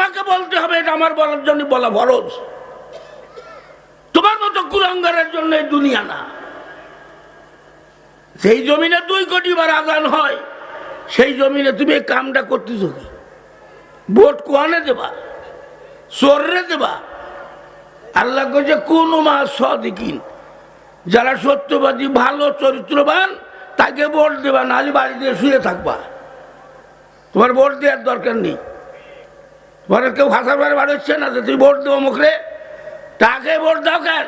আমাকে বলতে হবে, এটা আমার বলার জন্য বলা ফরজ। তোমার মতো কুলাঙ্গারের জন্য এই দুনিয়া না। সেই জমিনে 2 কোটি বার আজান হয়, সেই জমিনে তুমি এই কামটা করতেছ কি? ভোট কোয়ানে দেবা, চোররে দেবা? আল্লাহ কইছে কোন মা সদিকিন, যারা সত্যবাদী ভালো চরিত্রবান তাকে ভোট দেবা, নাহলে বাড়িতে শুয়ে থাকবা। তোমার ভোট দেওয়ার দরকার নেই। তোমার কেউ ভাষা বারে বার হচ্ছে না যে তুই ভোট দেবো মুখরে, তাকে ভোট দাও। কেন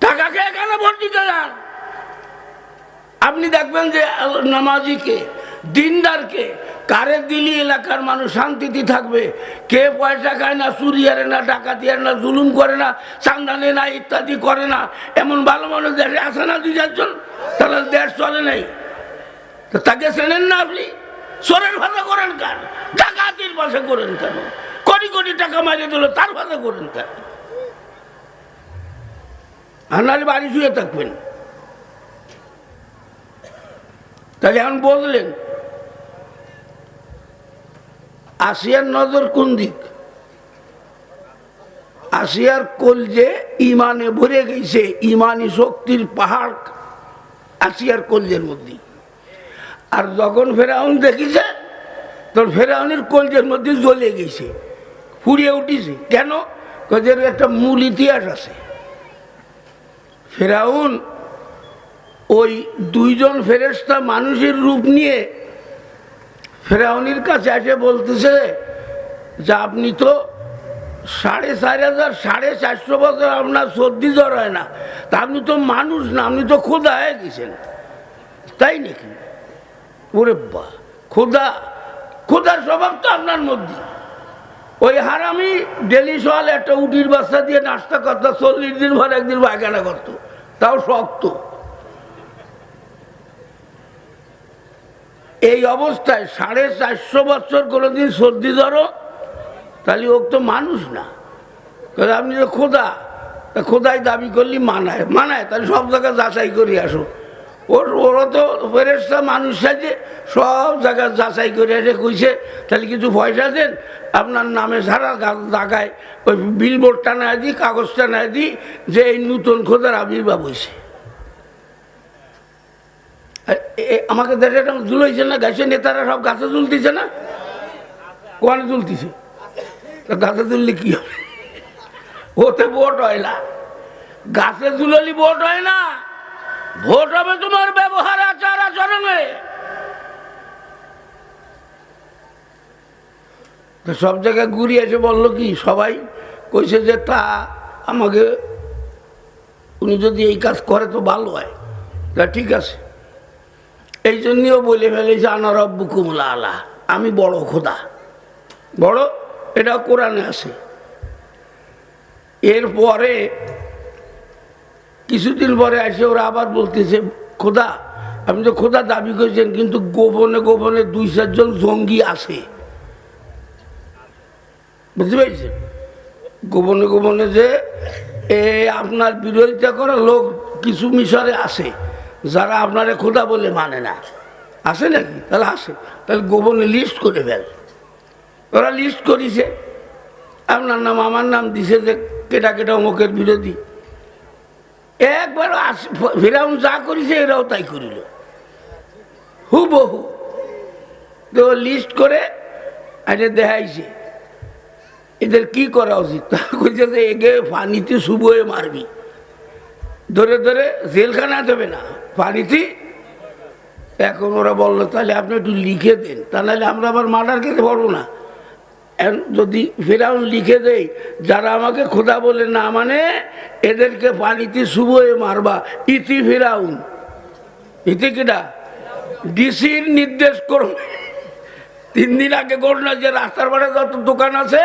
টাকাকে এখানে ভোট দিতে যান? আপনি দেখবেন যে নামাজিকে, দিনদারকে কারে দিলি এলাকার মানুষ শান্তিতে থাকবে। কে পয়সা খায় না, চুরি হারে না, ডাকাতি হারে না, জুলুম করে না, চান্দা নেয় না, ইত্যাদি করে না, এমন ভালো মানুষ দেশে আসে না 2-4 জন, তাহলে দেশ চলে নাই। তাকে চেনেন না আপনি? চোরের ভাষা করেন কেন? ডাকাতির ভাষা করেন কেন? কোটি কোটি টাকা মারিয়ে দিল, তার ভাষা করেন কেন? আর নাহলে বাড়ি শুয়ে থাকবেন। তাহলে এখন বললেন আসিয়ার নজর কোন দিক? আসিয়ার কলজে ইমানে ভরে গেছে, ইমানি শক্তির পাহাড় আসিয়ার কলজের মধ্যে। আর যখন ফেরাউন দেখিছে, তখন ফেরাউনের কলজের মধ্যে জ্বলে গেছে, ফুরিয়ে উঠেছে। কেন? কাজের একটা মূল ইতিহাস আছে। ফেরাউন ওই 2 জন ফেরেশতা মানুষের রূপ নিয়ে ফেরাউনের কাছে এসে বলতেছে যে আপনি তো 4,500 বছর আপনার সর্দি জ্বর হয় না, তা আপনি তো মানুষ না, আপনি তো খোদা হয়ে গেছেন, তাই নাকি? ওরে বা, খোদার স্বভাব তো আপনার মধ্যে। ওই হারামি ডেলি সকাল একটা উটির বাচ্চা দিয়ে নাস্তা করতো, 40 দিন পর একদিন পায়খানা করতো, তাও শক্ত। এই অবস্থায় 450 বছর কোনোদিন সর্দি ধরো, তাহলে ও তো মানুষ না। আপনি তো খোদাই দাবি করলি মানায়, তাহলে সব জায়গায় যাচাই করে আসো। ওরা তো ফেরেশতা মানুষ সাজে, সব জায়গায় যাচাই করে এসে কইছে তাহলে কিছু পয়সা দেন, আপনার নামে সারা জায়গায় ওই বিলবোর্ডটা না দিই, কাগজটা না দিই যে এই নতুন খোদার আবির্ভাব হয়েছে। আমাকে দেশে ঝুলাইছে না, গাছে নেতারা সব গাছে ঝুলতেছে না, কোয়ানে ঝুলতেছে? গাছে ঝুললে কি হবে? ওতে ভোট হয় না। গাছে ঝুলালি ভোট হয় না, ভোট হবে তোমার ব্যবহার, আচার আচরণে। সব জায়গায় ঘুরিয়ে এসে বললো কি, সবাই কইছে যে তা আমাকে উনি যদি এই কাজ করে তো ভালো হয়, তা ঠিক আছে। এই জন্যও বলে ফেলেছে আনা রব্বুকুমুল আলা, আমি বড় খোদা, বড়। এটা কোরআনে আছে। এরপরে কিছুদিন পরে আসে ওরা আবার বলতেছে খোদা, আপনি তো খোদা দাবি করেছেন, কিন্তু গোপনে গোপনে 2-4 জন জঙ্গি আছে, বুঝতে পেরেছেন? গোপনে গোপনে যে আপনার বিরোধিতা করা লোক কিছু মিশরে আছে, যারা আপনারে খোদা বলে মানে না, আসে নাকি? তাহলে আসে, তাহলে গোপনে লিস্ট করে ফেল। ওরা লিস্ট করেছে, আপনার নাম আমার নাম দিছে যে কেটা কেটা অমুকের বিরোধী। একবার ফেরাউন যা করেছে এরাও তাই করিল, হুবহু। তো লিস্ট করে আজ দেখাইছে এদের কি করা উচিত। কইছে যে এগে পানিতে শুভয়ে মারবি, ধরে ধরে জেলখানা দেবে না, পানিতে। এখন ওরা বললো তাহলে আপনি একটু লিখে দেন, তা নাহলে আমরা আবার মার্ডার খেতে পারবো না। যদি ফেরাউন লিখে দেয় যারা আমাকে খোদা বলে না মানে এদেরকে পানিতে শুভয়ে মারবা, ইতি ফেরাউন, ইতি কেটা ডিসির নির্দেশ করুন। 3 দিন আগে ঘটনা যে রাস্তার পাড়ে যত দোকান আছে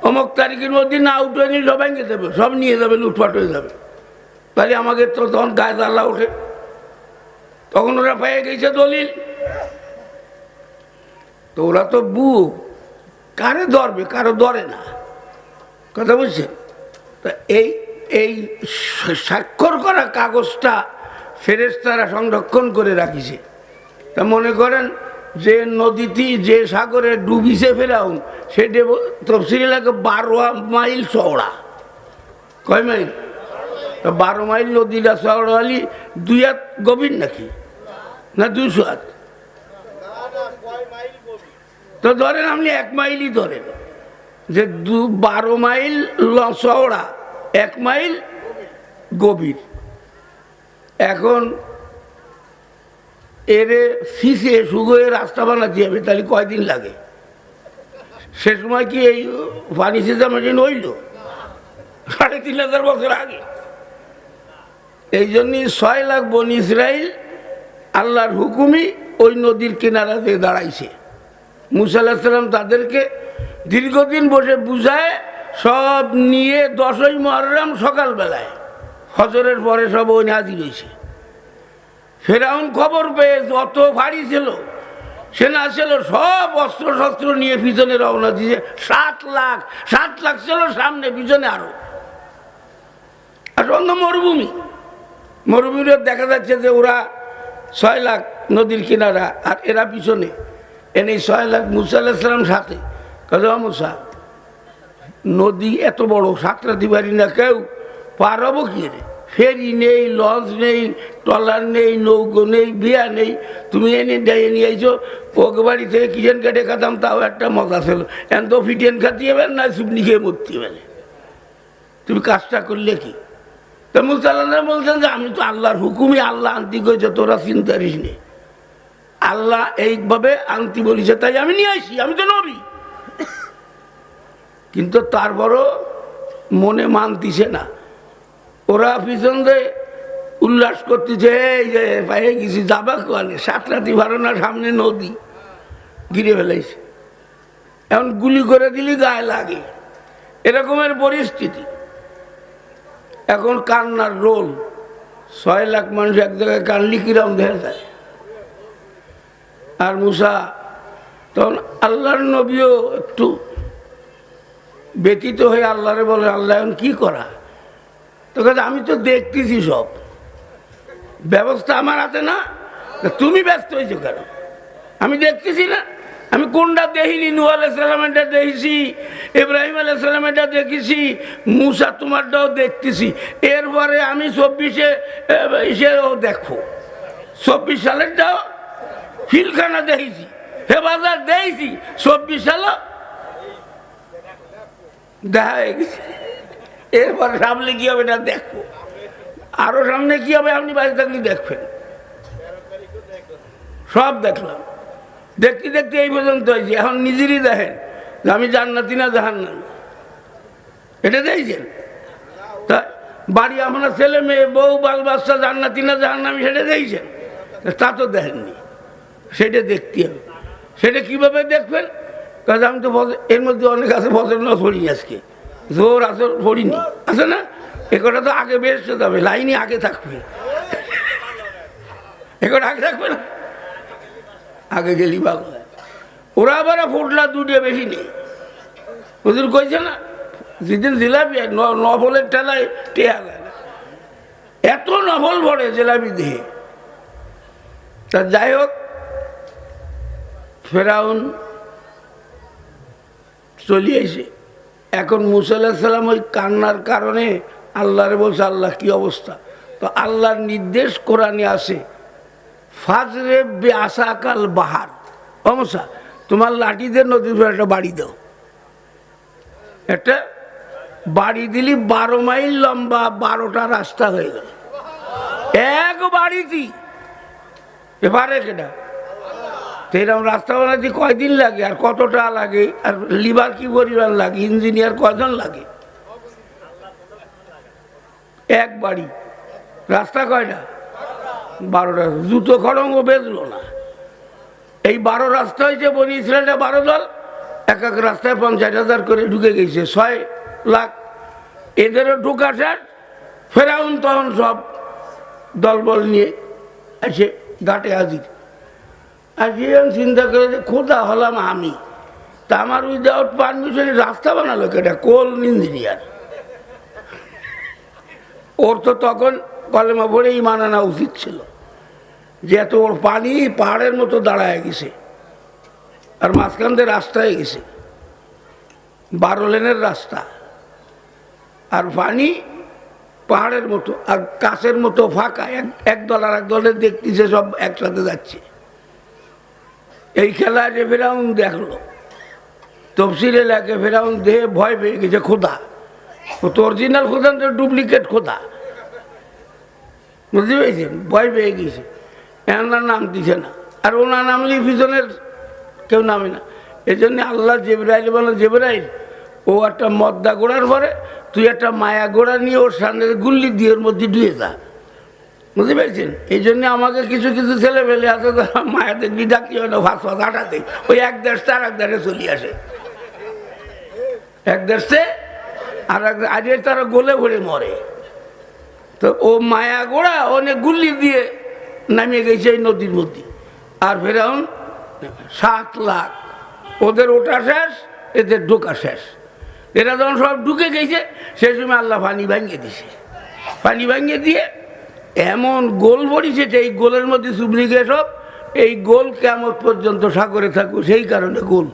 অমুক তারিখের মধ্যে না উঠে নিয়ে সব ভেঙে দেবে, সব নিয়ে যাবে, লুটপাট হয়ে যাবে। তাহলে আমাকে তো তখন গায়ে জ্বালা ওঠে। তখন ওরা পেয়ে গেছে দলিল। তো ওরা তো কারে ধরবে, কারো ধরে না, কথা বুঝছেন? তা এই স্বাক্ষর করা কাগজটা ফেরেশতারা সংরক্ষণ করে রাখিছে। তা মনে করেন যে নদীটি যে সাগরে ডুবিছে ফেরাউন সেটা তফসিল এলাকা 12 মাইল চওড়া। কয় মাইল? 12 মাইল নদীটা চওড়া হলি 2 হাত গভীর নাকি না 200 হাত? তো ধরেন আপনি 1 মাইলই ধরেন যে 12 মাইল চওড়া, 1 মাইল গভীর। এখন এরে ফিসে শুগোয়ে রাস্তা বানাতে হবে, তাহলে কয়দিন লাগে? সে সময় কি এই পানি সেচা মেশিন হইল? 3500 বছর আগে। এই জন্যই 6 লাখ বনি ইসরাইল আল্লাহর হুকুমই ওই নদীর কিনারাতে দাঁড়াইছে। মুসা আলাইহিস সালাম তাদেরকে দীর্ঘদিন বসে বুঝায় সব নিয়ে 10ই মুহররম সকালবেলায় ফজরের পরে সব ওই হাজির হয়েছে। ফেরাউন খবর পেয়ে যত ভারী ছিল সেনা ছিল সব অস্ত্র শস্ত্র নিয়ে পিছনে রওনা দিয়েছে। 7 লাখ ছিল সামনে, পিছনে আরো। আর অন্য মরুভূমির দেখা যাচ্ছে যে ওরা 6 লাখ নদীর কিনারা আর এরা পিছনে। এনে 6 লাখ মুসা আলাইহিস সালাম সাথে কাজা মুসা নদী এত বড় সাঁতরাতে পারি না, কেউ পার হবো কি রে? ফেরি নেই, লঞ্চ নেই, ট্রলার নেই, নৌকো নেই, বিয়া নেই। তুমি এনে নিয়ে আইছো ওকে বাড়ি থেকে কিচেন কেটে খাতাম, তাও একটা মজা ছিল। এখন তো ফিটেন খাতি হবেন না চুপনি খেয়ে মরতে হবে। তুমি কাজটা করলে কি? তো মুসা আল্লাহ বলছেন যে আমি তো আল্লাহর হুকুমই আল্লাহ আনতি করেছে, তোরা চিন্তা করিস নে। আল্লাহ এইভাবে আনতি বলিছে তাই আমি নিয়ে আসি, আমি তো নবী। কিন্তু তারপরও মনে মানতিছে না। ওরা পিছন দিয়ে উল্লাস করতেছে, এই যে পায়ে গেছি যাবা কোয়ালে, 7 রাতি 12 না, সামনে নদী ঘিরে ফেলাইছে। এখন গুলি করে দিলি গায়ে লাগে, এরকমের পরিস্থিতি। এখন কান্নার রোল। 6 লাখ মানুষ এক জায়গায় কানলি কিরম দেখা যায়। আর মুসা তখন আল্লাহর নবীও একটু ব্যতীত হয়ে আল্লাহরে বলে, আল্লাহ এখন কি করা? তো কাজে আমি তো দেখতেছি সব ব্যবস্থা আমার হাতে না, তুমি ব্যস্ত হয়েছো কেন? আমি দেখতেছি না, আমি কোনটা দেখিনি? নূহ আলাইহিস সালামেরটা দেখেছি, ইব্রাহিম আলাইহিস সালামেরটা দেখেছি, মুসা তোমারটাও দেখতেছি। এরপরে আমি 24-এও দেখো, 24 সালেরটাও ফিলখানা দেখেছি, হেফাজত দেখেছি, 24 সালও দেখা হয়ে গেছে। এরপরে সামনে কি হবে না দেখো, আরো সামনে কি হবে আপনি বাড়ি থাকলে দেখবেন। সব দেখলাম, দেখতে দেখতে এই পর্যন্ত হয়েছে। এখন নিজেরই দেখেন যে আমি জান্নাতি না জাহান্নামী, এটা দেখছেন? তা বাড়ি আপনার ছেলে মেয়ে বউ বাল বাচ্চা জান্নাতি না জাহান্নামী সেটা দেখছেন? তা তো দেখেননি, সেটা দেখতে হবে। সেটা কিভাবে দেখবেন? কারণ আমি তো এর মধ্যে অনেক আছে ফজর না পড়ি, আজকে জোর আসর পড়িনি, আছে না? একটা তো আগে বেরোতে যাবে, লাইনই আগে থাকবে, একটা আগে থাকবে না, আগে গেলি ভালো হয়। ওরা আবার ফুটলা দুটিয়ে বেশি নেই। হুজুর কইছে না যেদিন জিলাপি নফলের ঠেলায় টেয়া যায় না, এত নফল ভরে জিলাপি দেহে। তা যাই হোক, ফেরাউন চলিয়েছে। এখন মুসা আলাইহিস সালাম ওই কান্নার কারণে আল্লাহরে বলছে, আল্লাহ কি অবস্থা? তো আল্লাহর নির্দেশ কোরআনে আসে, ফাজরে বেআসাকাল বাহার, অমসা তোমার লাঠিদের নদীর উপর একটা বাড়ি দাও। একটা বাড়ি দিলি 12 মাইল লম্বা 12টা রাস্তা হয়ে গেল এক বাড়িতেই। এবারে কেটা তো এরকম রাস্তা বানাতে কয়দিন লাগে আর কতটা লাগে আর লিভার কি পরিমাণ লাগে, ইঞ্জিনিয়ার কয়জন লাগে? এক বাড়ি রাস্তা কয়টা? 12টা। জুতো খড়ঙ্গ বেচলো না। এই 12 রাস্তা হয়েছে বনি ইসরায়েলটা 12 দল, এক এক রাস্তায় 50,000 করে ঢুকে গেছে, 6 লাখ। এদেরও ঢুকা শেষ। ফেরাউন তখন সব দলবল নিয়ে এসে ঘাটে হাজির। আর যে চিন্তা করে যে খোদা হলাম আমি, তা আমার উইদাউট পারমিশনে রাস্তা বানালো কেটা? কোল ইঞ্জিনিয়ার। ওর তো তখন কলেমা পড়ে ইমান আনা উচিত ছিল, যে এত ওর পানি পাহাড়ের মতো দাঁড়ায় গেছে, আর মাঝখান দিয়ে রাস্তায় গেছে, 12 লেনের রাস্তা, আর পানি পাহাড়ের মতো আর কাছের মতো ফাঁকা, এক দল আর এক দলের দেখতেছে সব একসাথে যাচ্ছে। এই খেলা যে ফেরাউন দেখলো, তফসির এলাকে ফেরাউন দেহে ভয় পেয়ে গেছে। খোদা ও তো অরিজিনাল খোদা, ডুপ্লিকেট খোদা, বুঝতে পেরেছেন? ভয় পেয়ে গেছে, এনার নাম দিছে না। আর ওনার নামলে পিছনের কেউ নামে না। এই জন্য আল্লাহ জিবরাইল বলে, জিবরাইল ও একটা মদ্দা গোড়ার পরে তুই একটা মায়া গোড়া নিয়ে ওর সামনে গুল্লি দিয়ে ওর মধ্যে ডুয়ে যা, বুঝতে পেরেছেন? এই জন্য আমাকে কিছু কিছু ছেলে পেলে আছে তারা মায়াদের ডাকি হয় না, ফাঁস ফাঁস আটাতে ওই এক দেশটা আর এক দেশে চলে আসে, এক দেশে আর এক আজকে তারা গোলে ভরে মরে। তো ও মায়া গোড়া অনেক গুল্লি দিয়ে নামিয়ে গেছে এই নদীর মধ্যে। আর ফেরাউন 7 লাখ, ওদের ওটা শেষ, এদের ঢোকা শেষ। এরা যখন সব ঢুকে গেছে সেই সময় আল্লাহ পানি ভাঙিয়ে দিছে। পানি ভাঙিয়ে দিয়ে এমন গোল পড়িছে যে এই গোলের মধ্যে চুবড়ি গিয়ে সব এই গোল কিয়ামত পর্যন্ত সাগরে থাকবে, সেই কারণে গোল।